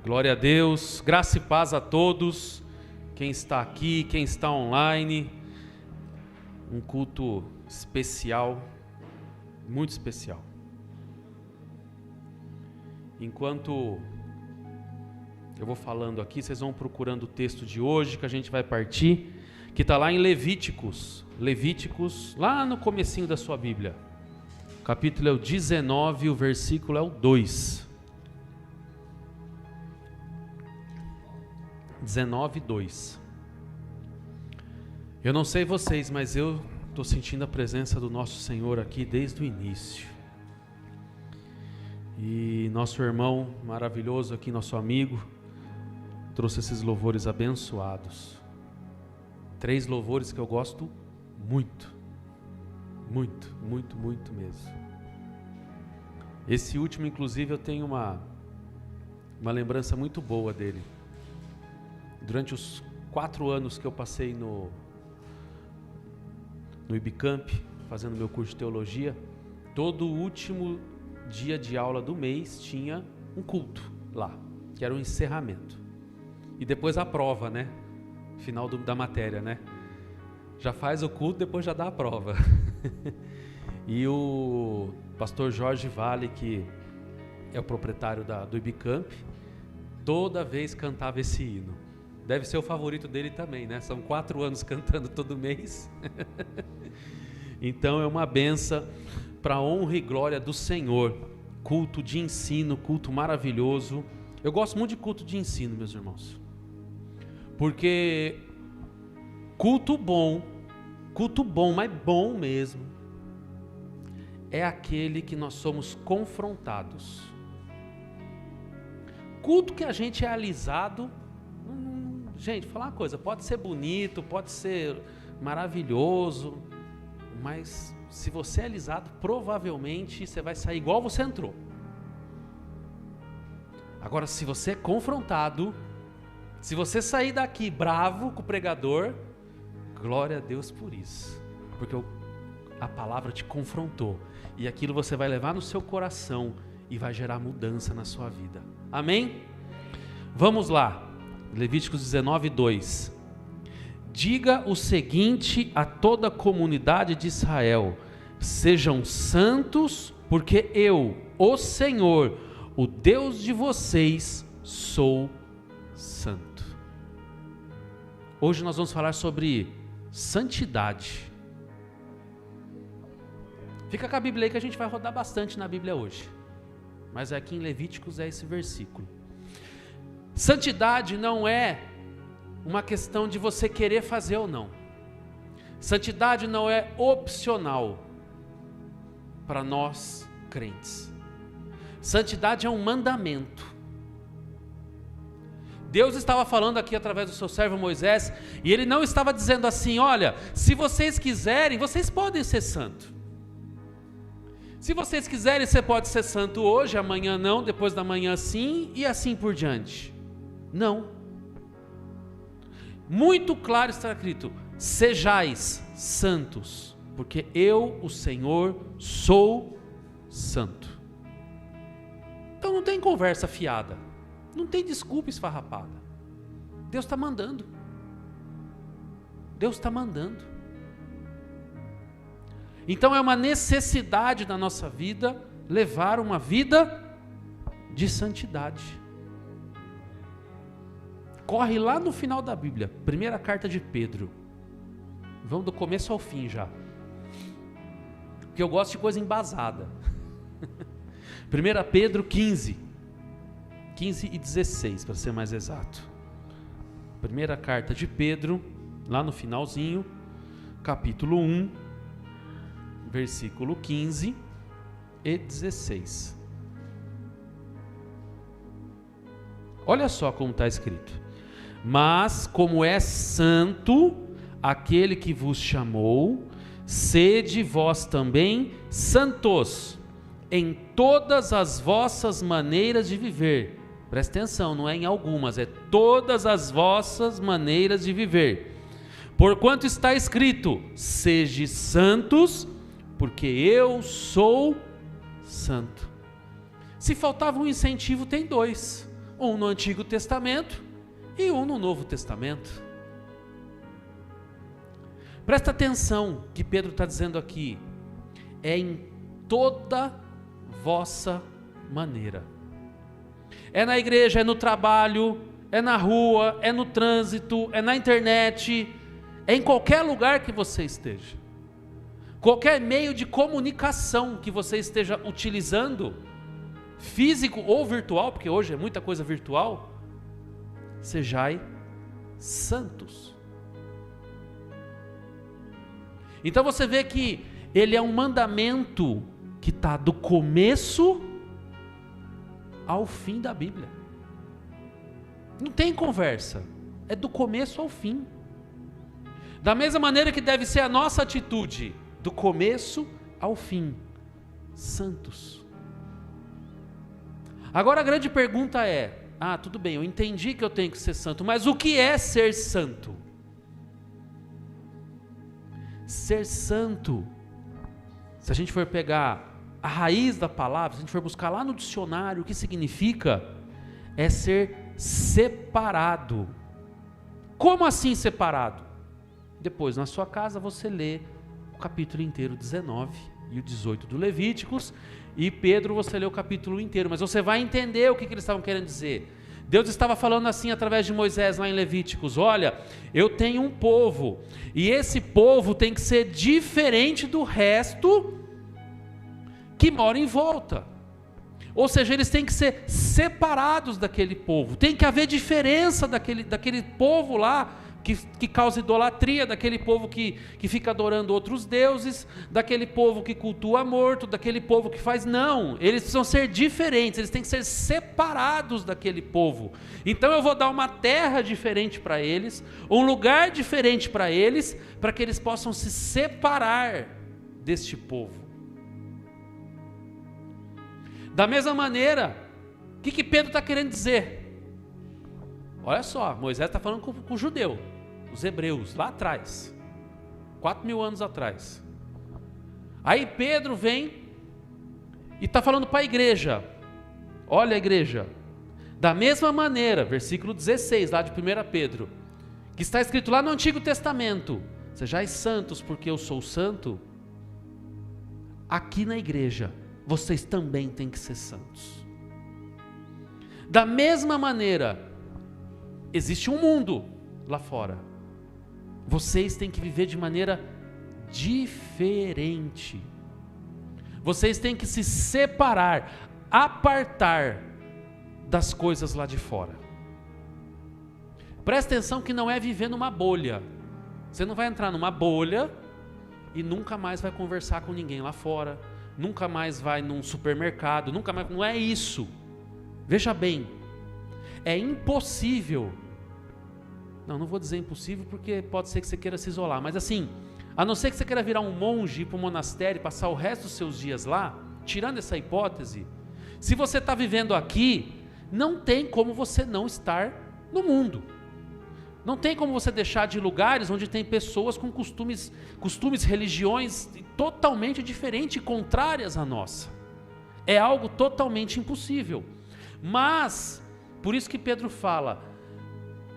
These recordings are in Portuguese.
Glória a Deus, graça e paz a todos, quem está aqui, quem está online, um culto especial, muito especial. Enquanto eu vou falando aqui, vocês vão procurando o texto de hoje que a gente vai partir, que está lá em Levíticos, lá no comecinho da sua Bíblia. O capítulo é o 19, o versículo é o 2. 19:2. Eu não sei vocês, mas eu estou sentindo a presença do nosso Senhor aqui desde o início. E nosso irmão maravilhoso aqui, nosso amigo, trouxe esses louvores abençoados. 3 louvores que eu gosto muito, muito, muito, muito mesmo. Esse último, inclusive, eu tenho uma lembrança muito boa dele. Durante os 4 anos que eu passei no IBCamp, fazendo meu curso de teologia, todo último dia de aula do mês tinha um culto lá, que era um encerramento. E depois a prova, né? Final da matéria, né? Já faz o culto, depois já dá a prova. E o pastor Jorge Vale, que é o proprietário do IBCamp, toda vez cantava esse hino. Deve ser o favorito dele também, né? São 4 anos cantando todo mês. Então é uma benção para a honra e glória do Senhor. Culto de ensino, culto maravilhoso. Eu gosto muito de culto de ensino, meus irmãos. Porque culto bom, mas bom mesmo, é aquele que nós somos confrontados. Culto que a gente é alisado. Gente, falar uma coisa, pode ser bonito, pode ser maravilhoso, mas se você é alisado, provavelmente você vai sair igual você entrou. Agora, se você é confrontado, se você sair daqui bravo com o pregador, glória a Deus por isso, porque a palavra te confrontou, e aquilo você vai levar no seu coração e vai gerar mudança na sua vida. Amém? Vamos lá. Levíticos 19:2. Diga o seguinte a toda a comunidade de Israel: sejam santos, porque eu, o Senhor, o Deus de vocês, sou santo. Hoje nós vamos falar sobre santidade. Fica com a Bíblia aí que a gente vai rodar bastante na Bíblia hoje, mas aqui em Levíticos é esse versículo. Santidade não é uma questão de você querer fazer ou não. Santidade não é opcional para nós crentes. Santidade é um mandamento. Deus estava falando aqui através do seu servo Moisés, e ele não estava dizendo assim: olha, se vocês quiserem, vocês podem ser santos. Se vocês quiserem, você pode ser santo hoje, amanhã não, depois da manhã sim, e assim por diante. Não. Muito claro está escrito: sejais santos, porque eu, o Senhor, sou santo. Então não tem conversa fiada, não tem desculpa esfarrapada. Deus está mandando. Deus está mandando. Então é uma necessidade da nossa vida levar uma vida de santidade. Corre lá no final da Bíblia, primeira carta de Pedro. Vamos do começo ao fim já, porque eu gosto de coisa embasada. 1 Pedro 15 e 16, para ser mais exato. Primeira carta de Pedro, lá no finalzinho, capítulo 1, versículo 15 e 16. Olha só como está escrito: mas como é santo aquele que vos chamou, sede vós também santos em todas as vossas maneiras de viver. Presta atenção, não é em algumas, é todas as vossas maneiras de viver. Porquanto está escrito: sede santos, porque eu sou santo. Se faltava um incentivo, tem 2. um no Antigo Testamento e um no Novo Testamento. Presta atenção que Pedro está dizendo aqui, é em toda vossa maneira. É na igreja, é no trabalho, é na rua, é no trânsito, é na internet, é em qualquer lugar que você esteja. Qualquer meio de comunicação que você esteja utilizando, físico ou virtual, porque hoje é muita coisa virtual, sejai santos. Então você vê que ele é um mandamento que está do começo ao fim da Bíblia. Não tem conversa, é do começo ao fim. Da mesma maneira que deve ser a nossa atitude, do começo ao fim, santos. Agora a grande pergunta é, tudo bem, eu entendi que eu tenho que ser santo, mas o que é ser santo? Ser santo, se a gente for pegar a raiz da palavra, se a gente for buscar lá no dicionário o que significa, é ser separado. Como assim separado? Depois na sua casa você lê o capítulo inteiro 19 e o 18 do Levíticos, e Pedro você lê o capítulo inteiro, mas você vai entender o que eles estavam querendo dizer. Deus estava falando assim através de Moisés lá em Levíticos, olha, eu tenho um povo, e esse povo tem que ser diferente do resto que mora em volta. Ou seja, eles têm que ser separados daquele povo, tem que haver diferença daquele povo lá, que causa idolatria, daquele povo que fica adorando outros deuses, daquele povo que cultua morto, daquele povo que faz, não, eles precisam ser diferentes, eles têm que ser separados daquele povo. Então eu vou dar uma terra diferente para eles, um lugar diferente para eles, para que eles possam se separar deste povo. Da mesma maneira, o que Pedro está querendo dizer? Olha só, Moisés está falando com o judeu, os hebreus, lá atrás, 4.000 anos atrás. Aí Pedro vem e está falando para a igreja, olha a igreja, da mesma maneira, versículo 16 lá de 1 Pedro, que está escrito lá no Antigo Testamento, sejais santos porque eu sou santo, aqui na igreja, vocês também têm que ser santos. Da mesma maneira, existe um mundo lá fora, vocês têm que viver de maneira diferente, vocês têm que se separar, apartar das coisas lá de fora. Presta atenção que não é viver numa bolha, você não vai entrar numa bolha e nunca mais vai conversar com ninguém lá fora, nunca mais vai num supermercado, nunca mais, não é isso. Veja bem, é impossível, não vou dizer impossível porque pode ser que você queira se isolar, mas assim, a não ser que você queira virar um monge, ir para o monastério e passar o resto dos seus dias lá, tirando essa hipótese, se você está vivendo aqui, não tem como você não estar no mundo. Não tem como você deixar de ir lugares onde tem pessoas com costumes, religiões totalmente diferentes e contrárias à nossa. É algo totalmente impossível. Mas, por isso que Pedro fala,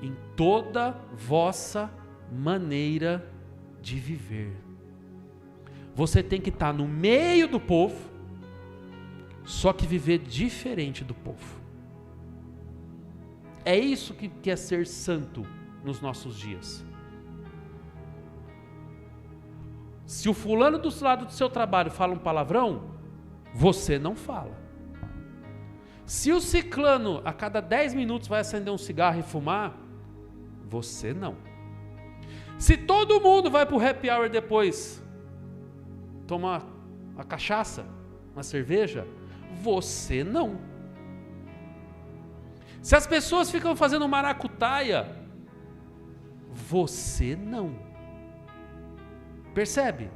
em toda vossa maneira de viver. Você tem que estar no meio do povo, só que viver diferente do povo. É isso que é ser santo nos nossos dias. Se o fulano do lado do seu trabalho fala um palavrão, você não fala. Se o ciclano a cada 10 minutos vai acender um cigarro e fumar, você não. Se todo mundo vai para o happy hour depois tomar a cachaça, uma cerveja, você não. Se as pessoas ficam fazendo maracutaia, você não. Percebe?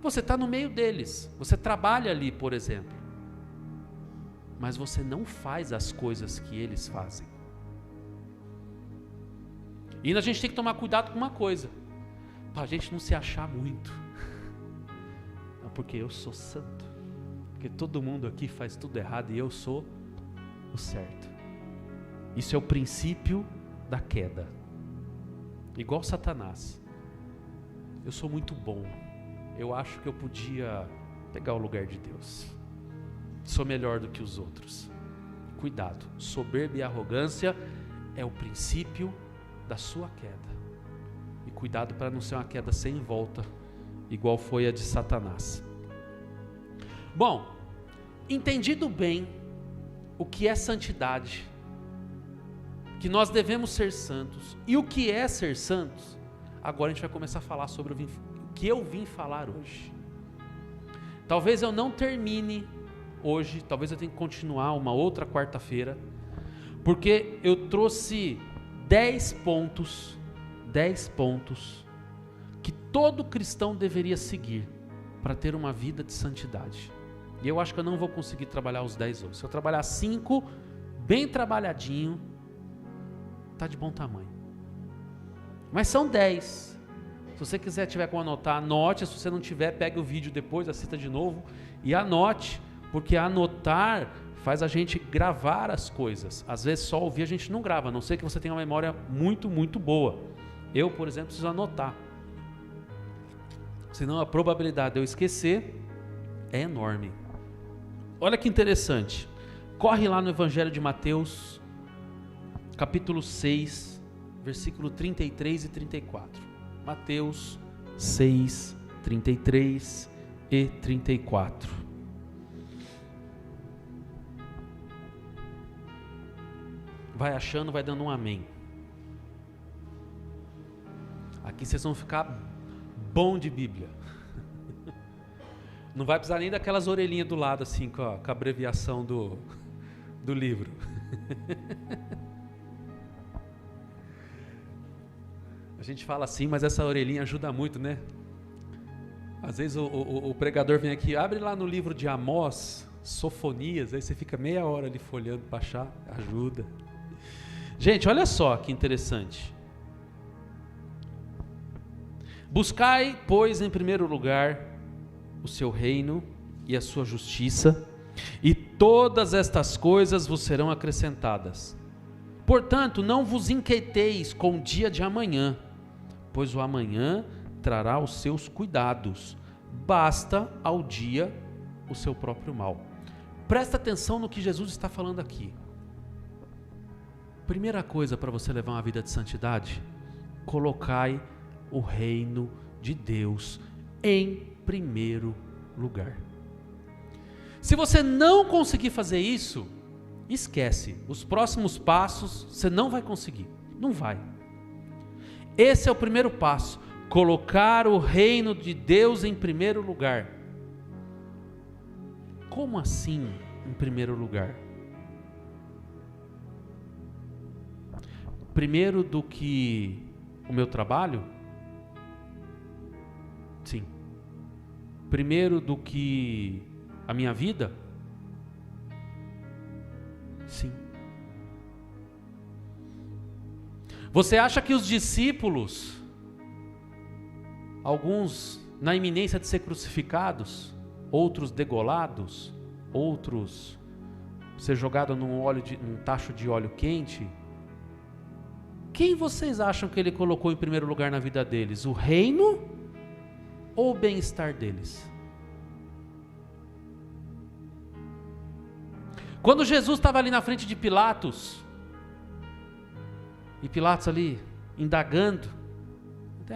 Você está no meio deles, você trabalha ali, por exemplo, mas você não faz as coisas que eles fazem. E a gente tem que tomar cuidado com uma coisa, para a gente não se achar muito. Não, porque eu sou santo, porque todo mundo aqui faz tudo errado e eu sou o certo. Isso é o princípio da queda. Igual Satanás. Eu sou muito bom. Eu acho que eu podia pegar o lugar de Deus. Sou melhor do que os outros. Cuidado. Soberba e arrogância é o princípio da sua queda. E cuidado para não ser uma queda sem volta, igual foi a de Satanás. Bom, entendido bem o que é santidade, que nós devemos ser santos, e o que é ser santos, agora a gente vai começar a falar sobre o que eu vim falar hoje. Talvez eu não termine hoje, talvez eu tenha que continuar uma outra quarta-feira, porque eu trouxe 10 pontos que todo cristão deveria seguir para ter uma vida de santidade. E eu acho que eu não vou conseguir trabalhar os 10 hoje. Se eu trabalhar 5, bem trabalhadinho, tá de bom tamanho. Mas são 10. Se você tiver como anotar, anote. Se você não tiver, pegue o vídeo depois, assista de novo e anote, porque anotar faz a gente gravar as coisas. Às vezes só ouvir a gente não grava, a não ser que você tenha uma memória muito, muito boa. Eu, por exemplo, preciso anotar. Senão a probabilidade de eu esquecer é enorme. Olha que interessante. Corre lá no Evangelho de Mateus, capítulo 6, versículo 33 e 34. Mateus 6, 33 e 34. Vai achando, vai dando um amém. Aqui vocês vão ficar bom de Bíblia. Não vai precisar nem daquelas orelhinhas do lado assim com a abreviação do livro. A gente fala assim, mas essa orelhinha ajuda muito, né? Às vezes o pregador vem aqui, abre lá no livro de Amós, Sofonias, aí você fica meia hora ali folhando para achar, ajuda. Gente, olha só que interessante. Buscai, pois, em primeiro lugar o seu reino e a sua justiça, e todas estas coisas vos serão acrescentadas. Portanto, não vos inquieteis com o dia de amanhã, pois o amanhã trará os seus cuidados. Basta ao dia o seu próprio mal. Presta atenção no que Jesus está falando aqui. Primeira coisa para você levar uma vida de santidade, colocai o reino de Deus em primeiro lugar. Se você não conseguir fazer isso, esquece. Os próximos passos você não vai conseguir. Não vai. Esse é o primeiro passo. Colocar o reino de Deus em primeiro lugar. Como assim em primeiro lugar? Primeiro do que o meu trabalho? Sim. Primeiro do que a minha vida? Sim. Você acha que os discípulos, alguns na iminência de ser crucificados, outros degolados, outros ser jogado num tacho de óleo quente, quem vocês acham que ele colocou em primeiro lugar na vida deles? O reino ou o bem-estar deles? Quando Jesus estava ali na frente de Pilatos, e Pilatos ali indagando,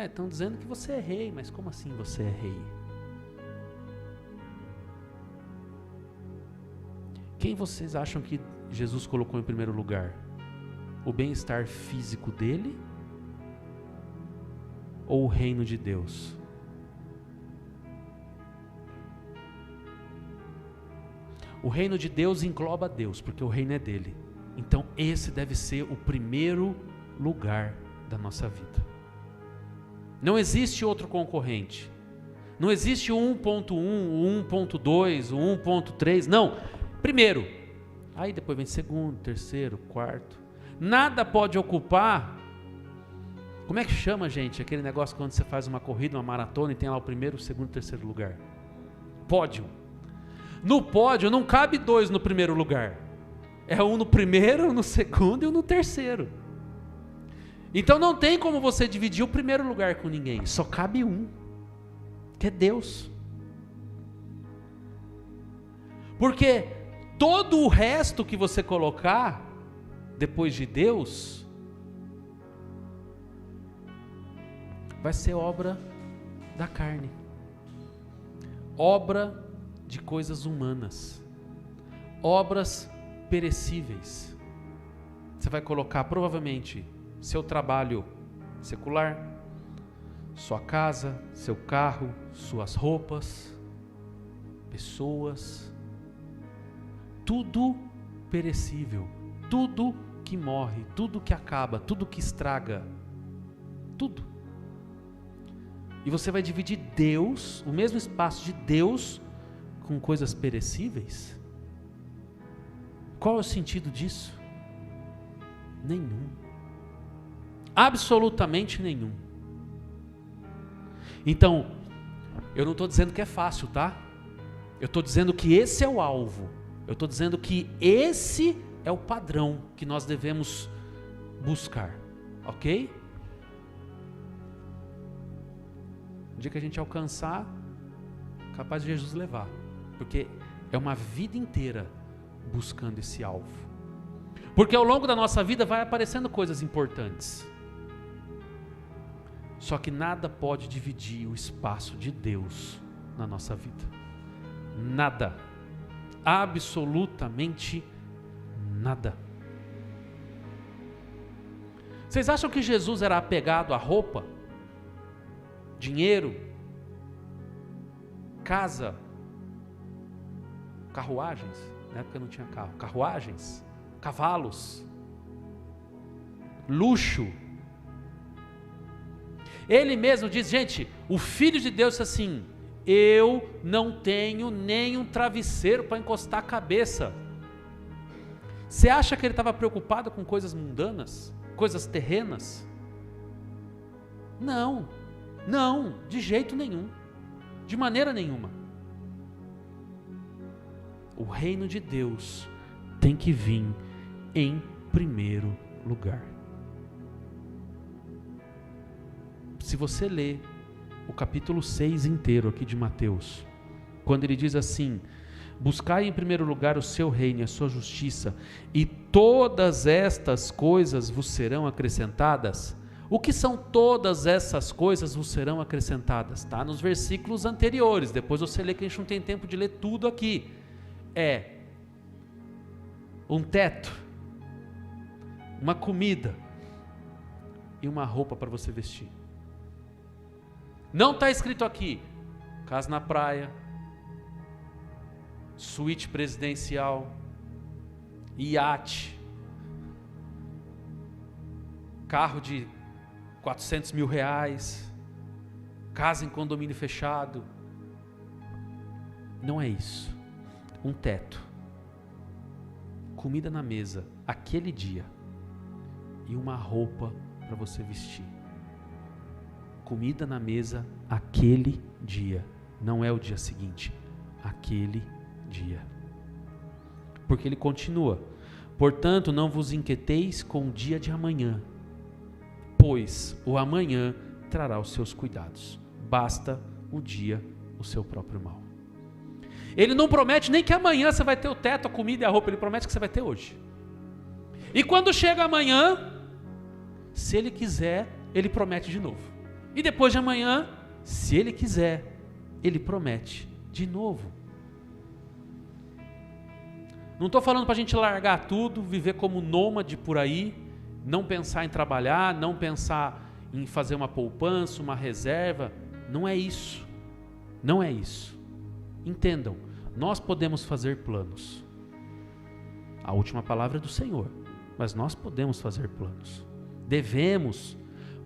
estão dizendo que você é rei, mas como assim você é rei? Quem vocês acham que Jesus colocou em primeiro lugar? O bem-estar físico dele ou o reino de Deus? O reino de Deus engloba Deus, porque o reino é dele. Então esse deve ser o primeiro lugar da nossa vida. Não existe outro concorrente. Não existe o 1.1, o 1.2, o 1.3, não. Primeiro. Aí depois vem segundo, terceiro, quarto. Nada pode ocupar. Como é que chama, gente, aquele negócio quando você faz uma corrida, uma maratona e tem lá o primeiro, o segundo, o terceiro lugar? Pódio. No pódio não cabe 2 no primeiro lugar. É um no primeiro, um no segundo e um no terceiro. Então não tem como você dividir o primeiro lugar com ninguém. Só cabe um, que é Deus. Porque todo o resto que você colocar depois de Deus vai ser obra da carne, obra de coisas humanas, obras perecíveis. Você vai colocar provavelmente seu trabalho secular, sua casa, seu carro, suas roupas, pessoas, tudo perecível, tudo que morre, tudo que acaba, tudo que estraga, tudo. E você vai dividir Deus, o mesmo espaço de Deus, com coisas perecíveis? Qual é o sentido disso? Nenhum. Absolutamente nenhum. Então, eu não estou dizendo que é fácil, tá? Eu estou dizendo que esse é o alvo. Eu estou dizendo que esse é o padrão que nós devemos buscar. Ok? O dia que a gente alcançar, capaz de Jesus levar. Porque é uma vida inteira buscando esse alvo. Porque ao longo da nossa vida vai aparecendo coisas importantes. Só que nada pode dividir o espaço de Deus na nossa vida. Nada. Absolutamente nada. Vocês acham que Jesus era apegado à roupa? Dinheiro? Casa? Carruagens? Na época não tinha carro. Carruagens? Cavalos? Luxo? Ele mesmo diz, gente, o Filho de Deus disse assim: eu não tenho nem um travesseiro para encostar a cabeça. Você acha que ele estava preocupado com coisas mundanas? Coisas terrenas? Não, não, de jeito nenhum, de maneira nenhuma. O reino de Deus tem que vir em primeiro lugar. Se você ler o capítulo 6 inteiro aqui de Mateus, quando ele diz assim: buscai em primeiro lugar o seu reino e a sua justiça, e todas estas coisas vos serão acrescentadas. O que são todas essas coisas vos serão acrescentadas? Está nos versículos anteriores, depois você lê, que a gente não tem tempo de ler tudo aqui. É um teto, uma comida e uma roupa para você vestir. Não está escrito aqui casa na praia, suíte presidencial, iate, carro de 400 mil reais, casa em condomínio fechado. Não é isso. Um teto, comida na mesa aquele dia e uma roupa para você vestir. Comida na mesa aquele dia, não é o dia seguinte, aquele dia. Porque ele continua: portanto não vos inquieteis com o dia de amanhã, pois o amanhã trará os seus cuidados, basta o dia o seu próprio mal. Ele não promete nem que amanhã você vai ter o teto, a comida e a roupa, ele promete que você vai ter hoje. E quando chega amanhã, se ele quiser, ele promete de novo. E depois de amanhã, se ele quiser, ele promete de novo. Não estou falando para a gente largar tudo, viver como nômade por aí, não pensar em trabalhar, não pensar em fazer uma poupança, uma reserva. Não é isso. Não é isso. Entendam, nós podemos fazer planos. A última palavra é do Senhor, mas nós podemos fazer planos. Devemos.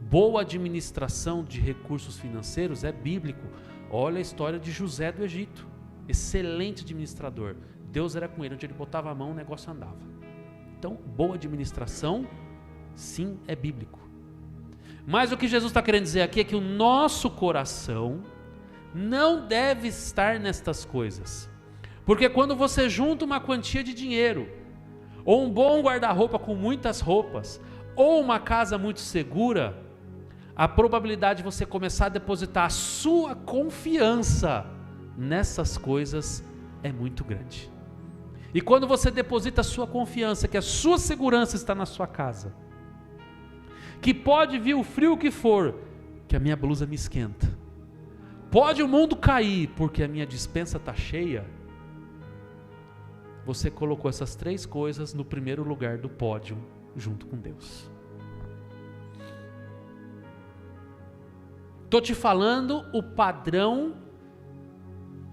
Boa administração de recursos financeiros é bíblico. Olha a história de José do Egito. Excelente administrador. Deus era com ele, onde ele botava a mão o negócio andava. Então, boa administração, sim, é bíblico. Mas o que Jesus está querendo dizer aqui é que o nosso coração não deve estar nestas coisas. Porque quando você junta uma quantia de dinheiro, ou um bom guarda-roupa com muitas roupas, ou uma casa muito segura, a probabilidade de você começar a depositar a sua confiança nessas coisas é muito grande. E quando você deposita a sua confiança, que a sua segurança está na sua casa, que pode vir o frio que for, que a minha blusa me esquenta, pode o mundo cair, porque a minha despensa está cheia, você colocou essas 3 coisas no primeiro lugar do pódio, junto com Deus. Estou te falando o padrão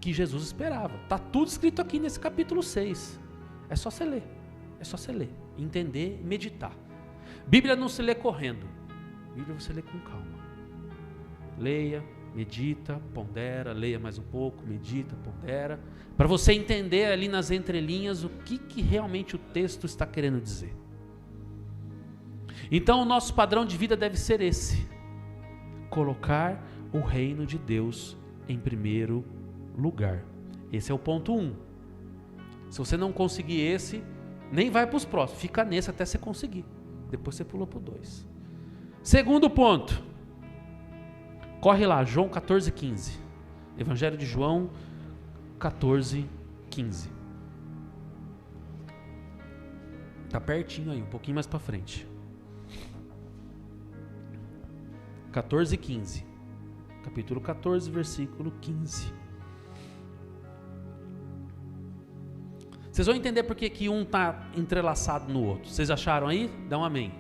que Jesus esperava. Está tudo escrito aqui nesse capítulo 6. É só você ler. É só você ler, entender e meditar. Bíblia não se lê correndo. Bíblia você lê com calma. Leia, medita, pondera, leia mais um pouco, medita, pondera, para você entender ali nas entrelinhas o que realmente o texto está querendo dizer. Então o nosso padrão de vida deve ser esse: colocar o reino de Deus em primeiro lugar. Esse é o ponto 1. Se você não conseguir esse, nem vai para os próximos, fica nesse até você conseguir, depois você pula para o 2. Segundo ponto, corre lá, João 14,15. Evangelho de João 14,15. Está pertinho aí, um pouquinho mais para frente. 14,15. Capítulo 14, versículo 15. Vocês vão entender por que um está entrelaçado no outro. Vocês acharam aí? Dá um amém.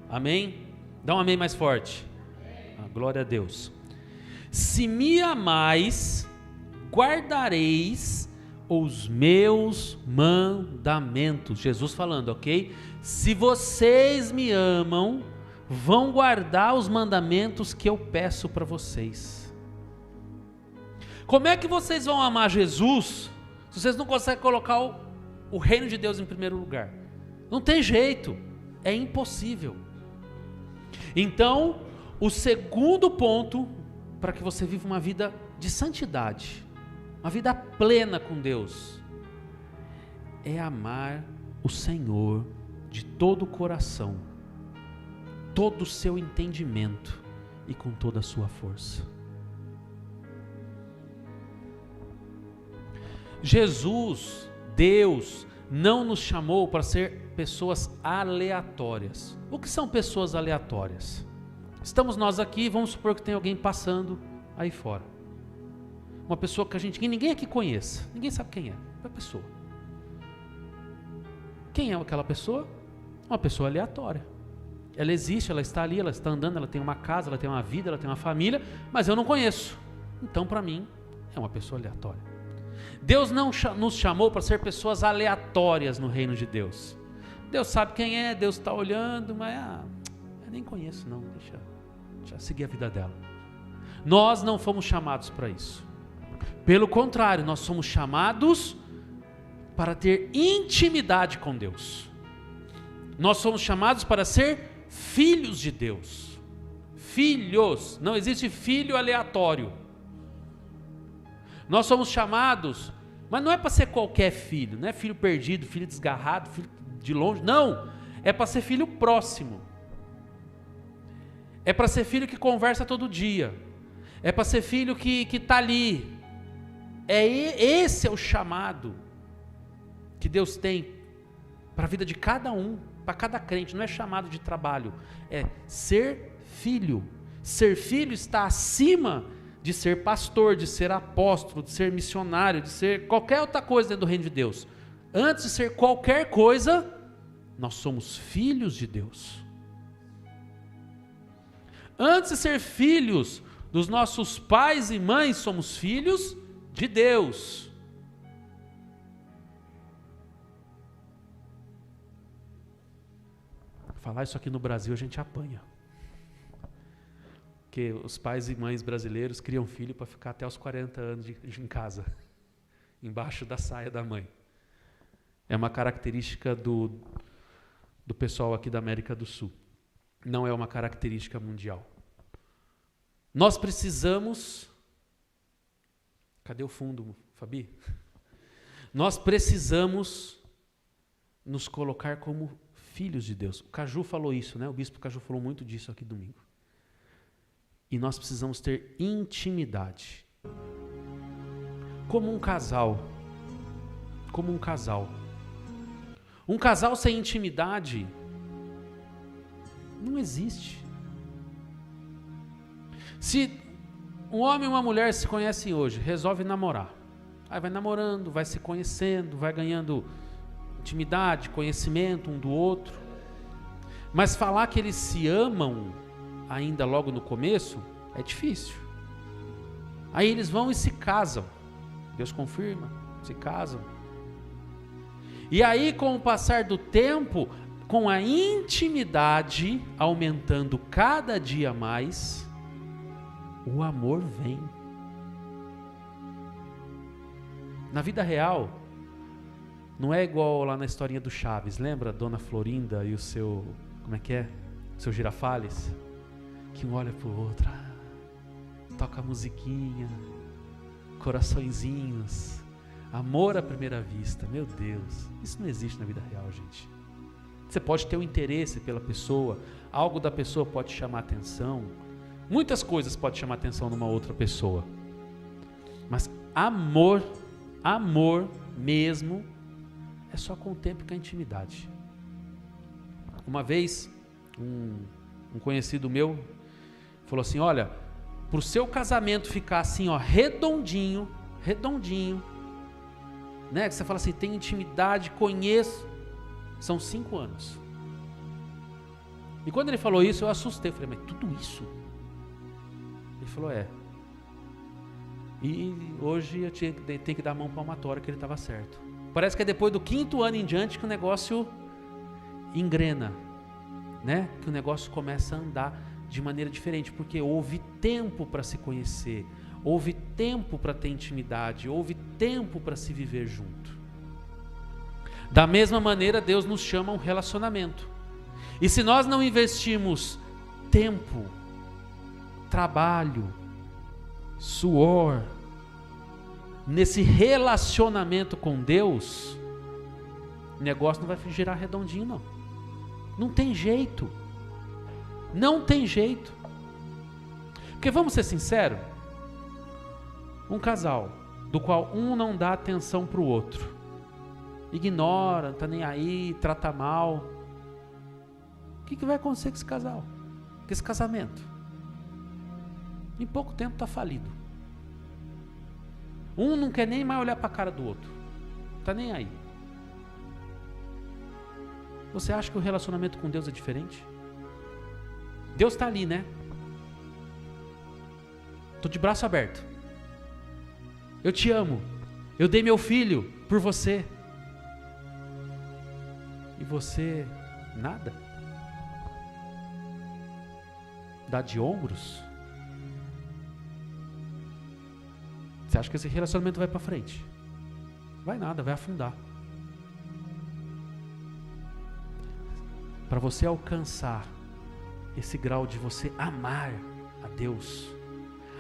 Amém? Dá um amém mais forte. Ah, glória a Deus. Se me amais, guardareis os meus mandamentos. Jesus falando, ok? Se vocês me amam, vão guardar os mandamentos que eu peço para vocês. Como é que vocês vão amar Jesus se vocês não conseguem colocar o reino de Deus em primeiro lugar? Não tem jeito, é impossível. Então, o segundo ponto para que você viva uma vida de santidade, uma vida plena com Deus, é amar o Senhor de todo o coração, todo o seu entendimento e com toda a sua força. Jesus, Deus, não nos chamou para ser pessoas aleatórias. O que são pessoas aleatórias? Estamos nós aqui, vamos supor que tem alguém passando aí fora. Uma pessoa que ninguém aqui conheça, ninguém sabe quem é, uma pessoa. Quem é aquela pessoa? Uma pessoa aleatória. Ela existe, ela está ali, ela está andando, ela tem uma casa, ela tem uma vida, ela tem uma família, mas eu não conheço. Então, para mim, é uma pessoa aleatória. Deus não nos chamou para ser pessoas aleatórias no reino de Deus. Deus sabe quem é, Deus está olhando, mas eu nem conheço não, deixa seguir a vida dela. Nós não fomos chamados para isso. Pelo contrário, nós somos chamados para ter intimidade com Deus. Nós somos chamados para ser filhos de Deus. Filhos, não existe filho aleatório. Nós somos chamados, mas não é para ser qualquer filho, não é filho perdido, filho desgarrado, filho de longe, não. É para ser filho próximo. É para ser filho que conversa todo dia. É para ser filho que está ali. Esse é o chamado que Deus tem para a vida de cada um, para cada crente. Não é chamado de trabalho, é ser filho. Ser filho está acima de ser pastor, de ser apóstolo, de ser missionário, de ser qualquer outra coisa dentro do reino de Deus. Antes de ser qualquer coisa, nós somos filhos de Deus. Antes de ser filhos dos nossos pais e mães, somos filhos de Deus. Falar isso aqui no Brasil a gente apanha. Porque os pais e mães brasileiros criam filho para ficar até os 40 anos em casa, embaixo da saia da mãe. É uma característica do pessoal aqui da América do Sul. Não é uma característica mundial. Nós precisamos... Cadê o fundo, Fabi? Nós precisamos nos colocar como filhos de Deus. O Caju falou isso, né? O bispo Caju falou muito disso aqui domingo. E nós precisamos ter intimidade. Como um casal. Como um casal. Um casal sem intimidade não existe. Se um homem e uma mulher se conhecem hoje, resolve namorar. Aí vai namorando, vai se conhecendo, vai ganhando intimidade, conhecimento um do outro. Mas falar que eles se amam ainda logo no começo é difícil. Aí eles vão e se casam. Deus confirma, se casam. E aí, com o passar do tempo, com a intimidade aumentando cada dia mais, o amor vem. Na vida real, não é igual lá na historinha do Chaves, lembra? Dona Florinda e o seu, como é que é? O seu Girafales, que um olha pro outro, toca a musiquinha, coraçõezinhos, amor à primeira vista. Meu Deus, isso não existe na vida real, gente. Você pode ter um interesse pela pessoa, algo da pessoa pode chamar atenção, muitas coisas podem chamar atenção numa outra pessoa, mas amor mesmo é só com o tempo e com a intimidade. Uma vez um conhecido meu falou assim: olha, para o seu casamento ficar assim, ó, redondinho, né? Que você fala assim, tem intimidade, conheço, são 5 anos. E quando ele falou isso, eu assustei, eu falei, mas tudo isso? Ele falou, é. E hoje eu tenho que dar a mão palmatória que ele estava certo. Parece que é depois do 5º ano em diante que o negócio engrena, né? Que o negócio começa a andar de maneira diferente, porque houve tempo para se conhecer, houve tempo para ter intimidade, houve tempo para se viver junto. Da mesma maneira, Deus nos chama a um relacionamento. E se nós não investirmos tempo, trabalho, suor nesse relacionamento com Deus, o negócio não vai girar redondinho, não. Não tem jeito. Não tem jeito. Porque vamos ser sinceros, um casal do qual um não dá atenção para o outro, ignora, não está nem aí, trata mal, o que vai acontecer com esse casal? Com esse casamento? Em pouco tempo está falido. Um não quer nem mais olhar para a cara do outro, está nem aí. Você acha que o relacionamento com Deus é diferente? Deus está ali, né? Estou de braço aberto. Eu te amo. Eu dei meu filho por você. E você, nada? Dá de ombros? Você acha que esse relacionamento vai para frente? Vai nada, vai afundar. Para você alcançar esse grau de você amar a Deus,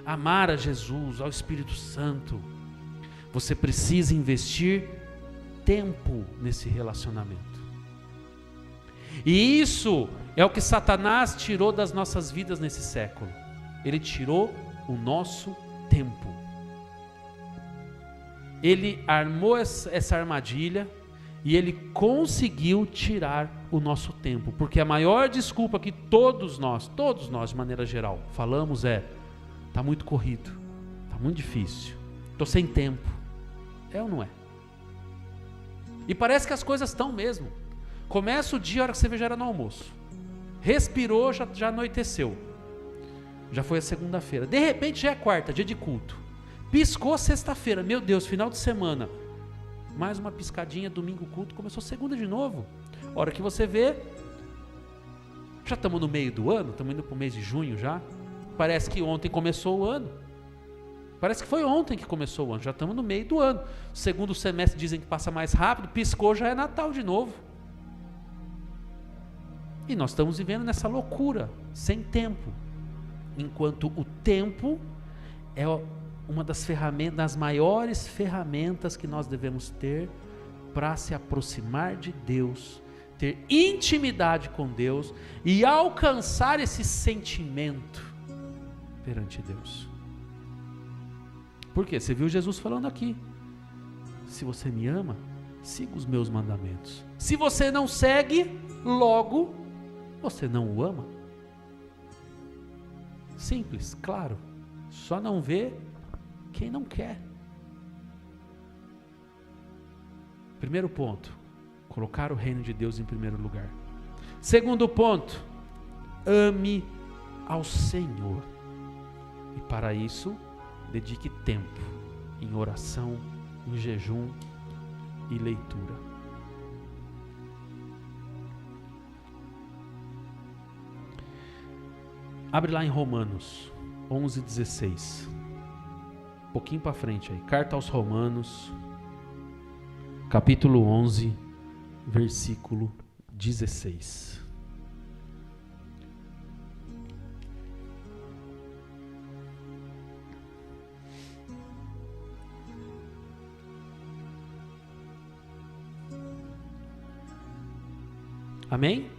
amar a Jesus, ao Espírito Santo, você precisa investir tempo nesse relacionamento. E isso é o que Satanás tirou das nossas vidas nesse século. Ele tirou o nosso tempo. Ele armou essa armadilha e ele conseguiu tirar o nosso tempo, porque a maior desculpa que todos nós de maneira geral, falamos está muito corrido, está muito difícil, estou sem tempo. É ou não é? E parece que as coisas estão mesmo. Começa o dia, a hora que você vê já era no almoço, respirou, já anoiteceu, já foi a segunda-feira, de repente já é quarta, dia de culto, piscou sexta-feira, meu Deus, final de semana, mais uma piscadinha, domingo culto, começou segunda de novo. A hora que você vê, já estamos no meio do ano, estamos indo para o mês de junho já. Parece que ontem começou o ano. Parece que foi ontem que começou o ano, já estamos no meio do ano. Segundo semestre dizem que passa mais rápido, piscou, já é Natal de novo. E nós estamos vivendo nessa loucura, sem tempo. Enquanto o tempo é uma das ferramentas, das maiores ferramentas que nós devemos ter para se aproximar de Deus, ter intimidade com Deus e alcançar esse sentimento perante Deus. Por quê? Você viu Jesus falando aqui: se você me ama, siga os meus mandamentos. Se você não segue, logo você não o ama. Simples, claro. Só não vê quem não quer. Primeiro ponto, colocar o reino de Deus em primeiro lugar. Segundo ponto, ame ao Senhor. E para isso, dedique tempo em oração, em jejum e leitura. Abre lá em Romanos 11:16. Um pouquinho para frente aí. Carta aos Romanos, capítulo 11, versículo 16. Amém?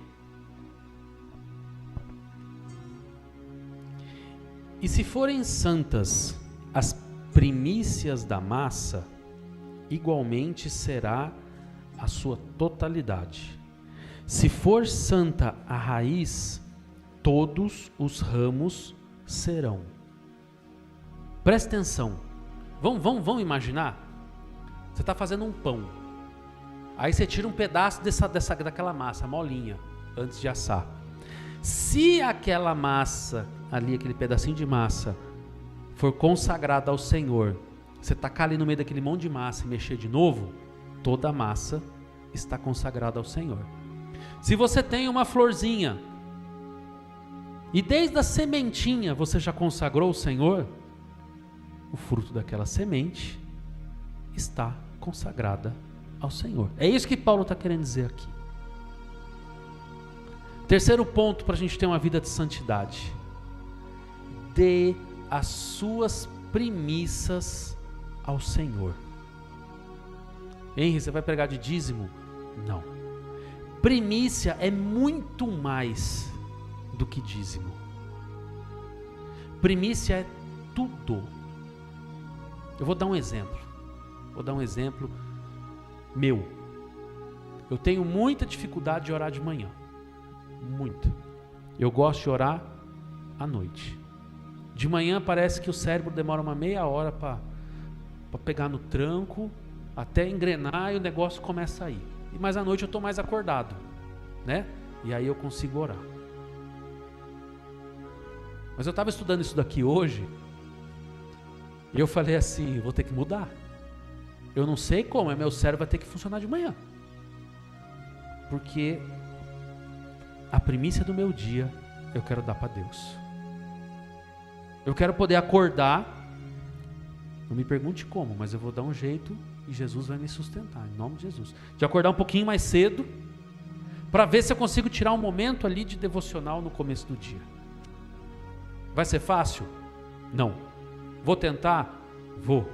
E se forem santas as primícias da massa, igualmente será a sua totalidade. Se for santa a raiz, todos os ramos serão. Presta atenção. Vamos imaginar? Você está fazendo um pão. Aí você tira um pedaço daquela massa, molinha, antes de assar. Se aquela massa, ali aquele pedacinho de massa, for consagrado ao Senhor, você tacar ali no meio daquele monte de massa e mexer de novo, toda a massa está consagrada ao Senhor. Se você tem uma florzinha e desde a sementinha você já consagrou o Senhor, o fruto daquela semente está consagrada ao Senhor. É isso que Paulo está querendo dizer aqui. Terceiro ponto para a gente ter uma vida de santidade: dê as suas primícias ao Senhor. Henry, você vai pregar de dízimo? Não. Primícia é muito mais do que dízimo. Primícia é tudo. Eu vou dar um exemplo. Meu. Eu tenho muita dificuldade de orar de manhã. Muita. Eu gosto de orar à noite. De manhã parece que o cérebro demora uma meia hora para pegar no tranco, até engrenar e o negócio começa a ir. Mas à noite eu estou mais acordado, né? E aí eu consigo orar. Mas eu estava estudando isso daqui hoje e eu falei assim: vou ter que mudar. Eu não sei como, meu cérebro vai ter que funcionar de manhã. Porque a primícia do meu dia eu quero dar para Deus. Eu quero poder acordar, não me pergunte como, mas eu vou dar um jeito e Jesus vai me sustentar, em nome de Jesus. De acordar um pouquinho mais cedo, para ver se eu consigo tirar um momento ali de devocional no começo do dia. Vai ser fácil? Não. Vou tentar? Vou.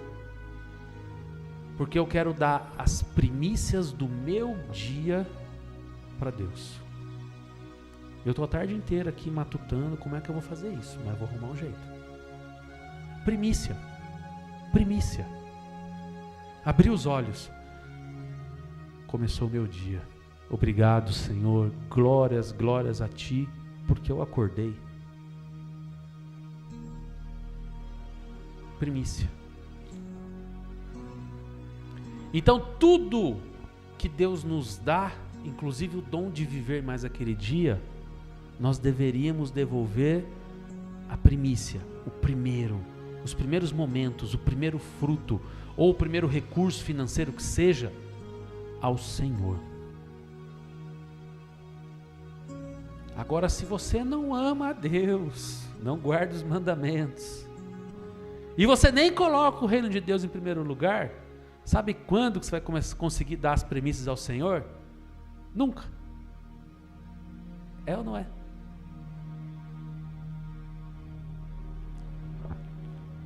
Porque eu quero dar as primícias do meu dia para Deus. Eu estou a tarde inteira aqui matutando como é que eu vou fazer isso, mas eu vou arrumar um jeito. Primícia. Primícia. Abri os olhos. Começou o meu dia. Obrigado, Senhor. Glórias, glórias a Ti, porque eu acordei. Primícia. Então tudo que Deus nos dá, inclusive o dom de viver mais aquele dia, nós deveríamos devolver a primícia, os primeiros momentos, o primeiro fruto, ou o primeiro recurso financeiro que seja, ao Senhor. Agora, se você não ama a Deus, não guarda os mandamentos, e você nem coloca o reino de Deus em primeiro lugar, sabe quando que você vai conseguir dar as primícias ao Senhor? Nunca. É ou não é?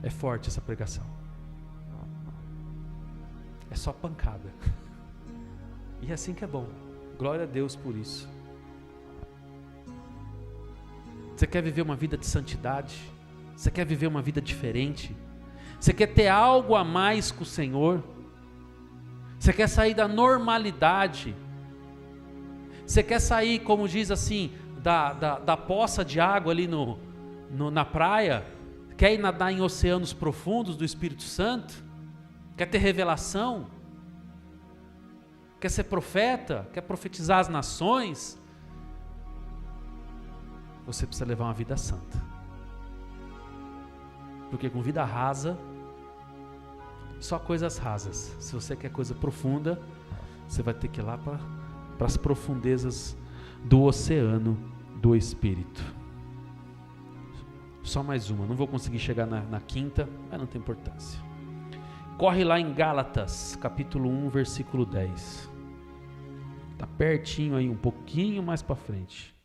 É forte essa pregação. É só pancada. E é assim que é bom. Glória a Deus por isso. Você quer viver uma vida de santidade? Você quer viver uma vida diferente? Você quer ter algo a mais com o Senhor? Você quer sair da normalidade? Você quer sair, como diz assim, da poça de água ali na praia? Quer ir nadar em oceanos profundos do Espírito Santo? Quer ter revelação? Quer ser profeta? Quer profetizar as nações? Você precisa levar uma vida santa. Porque com vida rasa, só coisas rasas. Se você quer coisa profunda, você vai ter que ir lá para as profundezas do oceano do Espírito. Só mais uma, não vou conseguir chegar na quinta, mas não tem importância. Corre lá em Gálatas, capítulo 1, versículo 10. Está pertinho aí, um pouquinho mais para frente.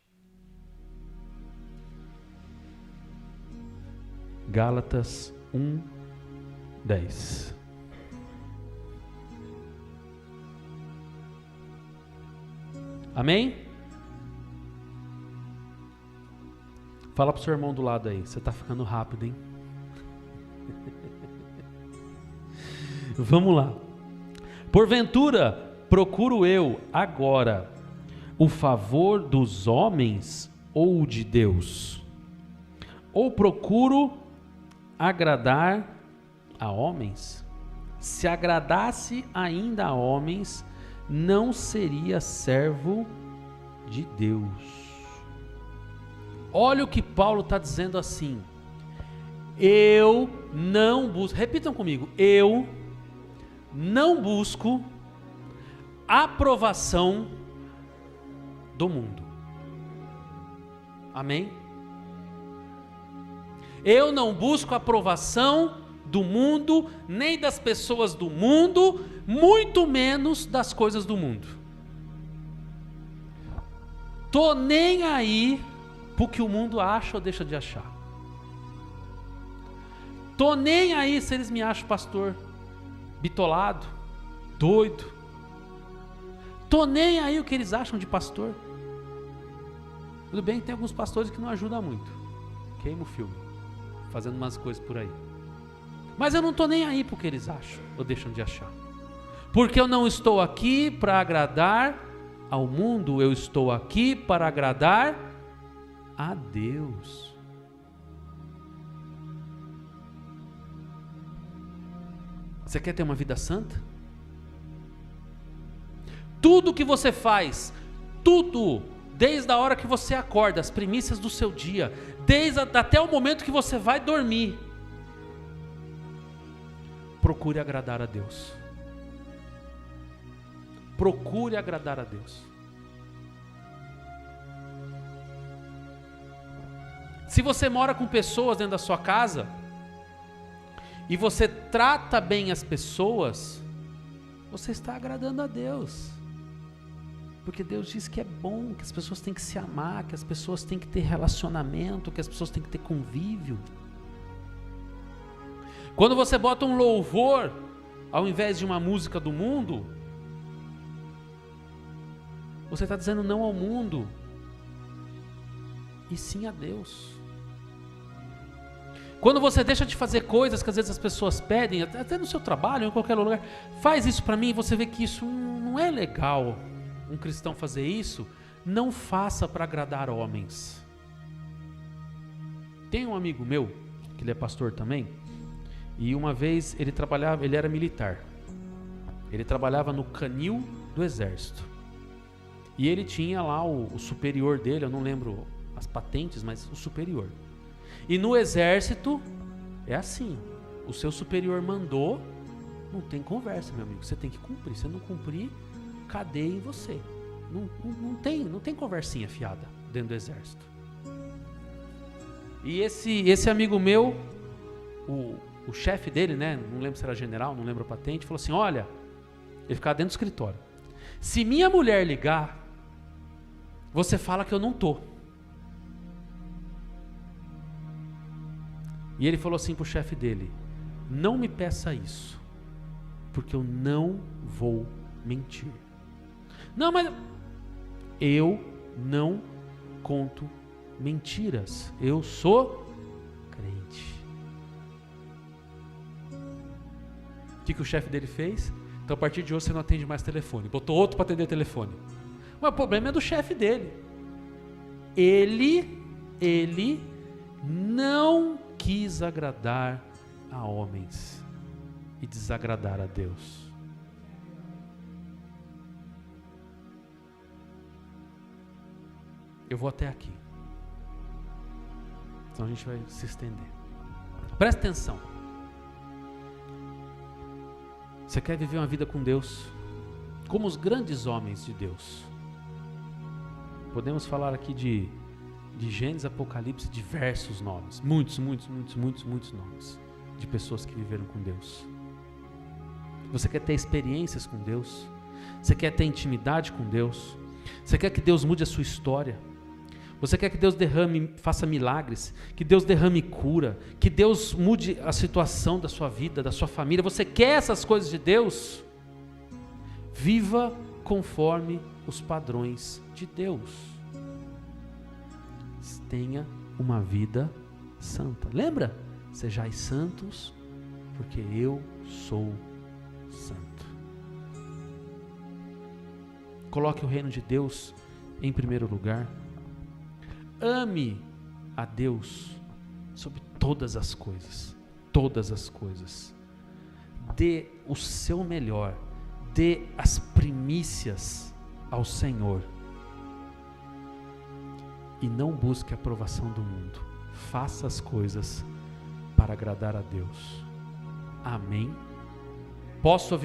Gálatas 1, 10. Amém? Fala pro seu irmão do lado aí, você está ficando rápido, hein? Vamos lá. Porventura, procuro eu agora o favor dos homens ou de Deus? Ou procuro agradar a homens? Se agradasse ainda a homens, não seria servo de Deus. Olha o que Paulo está dizendo assim: eu não busco, repitam comigo, eu não busco aprovação do mundo. Amém? Eu não busco aprovação do mundo, nem das pessoas do mundo, muito menos das coisas do mundo. Tô nem aí pro que o mundo acha ou deixa de achar. Tô nem aí se eles me acham pastor bitolado, doido. Tô nem aí o que eles acham de pastor. Tudo bem que tem alguns pastores que não ajudam muito. Queima o filme, fazendo umas coisas por aí. Mas eu não tô nem aí pro que eles acham ou deixam de achar. Porque eu não estou aqui para agradar ao mundo, eu estou aqui para agradar a Deus. Você quer ter uma vida santa? Tudo que você faz, tudo, desde a hora que você acorda, as primícias do seu dia, até o momento que você vai dormir, procure agradar a Deus. Procure agradar a Deus. Se você mora com pessoas dentro da sua casa e você trata bem as pessoas, você está agradando a Deus. Porque Deus diz que é bom, que as pessoas têm que se amar, que as pessoas têm que ter relacionamento, que as pessoas têm que ter convívio. Quando você bota um louvor ao invés de uma música do mundo, você está dizendo não ao mundo e sim a Deus. Quando você deixa de fazer coisas que às vezes as pessoas pedem, até no seu trabalho, em qualquer lugar, faz isso para mim, e você vê que isso não é legal, um cristão fazer isso, não faça para agradar homens. Tem um amigo meu, que ele é pastor também, e uma vez ele era militar, ele trabalhava no canil do exército, e ele tinha lá o superior dele, eu não lembro as patentes, mas o superior. E no exército é assim, o seu superior mandou, não tem conversa, meu amigo, você tem que cumprir, se não cumprir, cadeia em você. Não tem conversinha fiada dentro do exército. E esse amigo meu, o chefe dele, né, não lembro se era general, não lembro a patente, falou assim: olha, ele ficava dentro do escritório, se minha mulher ligar, você fala que eu não tô. E ele falou assim pro chefe dele: não me peça isso, porque eu não vou mentir. Não, mas eu não conto mentiras. Eu sou crente. O que o chefe dele fez? Então a partir de hoje você não atende mais telefone. Botou outro para atender telefone. Mas o problema é do chefe dele. Ele não quis agradar a homens e desagradar a Deus. Eu vou até aqui. Então a gente vai se estender. Presta atenção. Você quer viver uma vida com Deus como os grandes homens de Deus? Podemos falar aqui de Gênesis, Apocalipse, diversos nomes. Muitos nomes de pessoas que viveram com Deus. Você quer ter experiências com Deus? Você quer ter intimidade com Deus? Você quer que Deus mude a sua história? Você quer que Deus faça milagres, que Deus derrame cura, que Deus mude a situação da sua vida, da sua família? Você quer essas coisas de Deus? Viva conforme os padrões de Deus. Tenha uma vida santa. Lembra? Sejais santos, porque eu sou santo. Coloque o reino de Deus em primeiro lugar. Ame a Deus sobre todas as coisas. Todas as coisas. Dê o seu melhor. Dê as primícias ao Senhor. E não busque a aprovação do mundo. Faça as coisas para agradar a Deus. Amém? Posso ouvir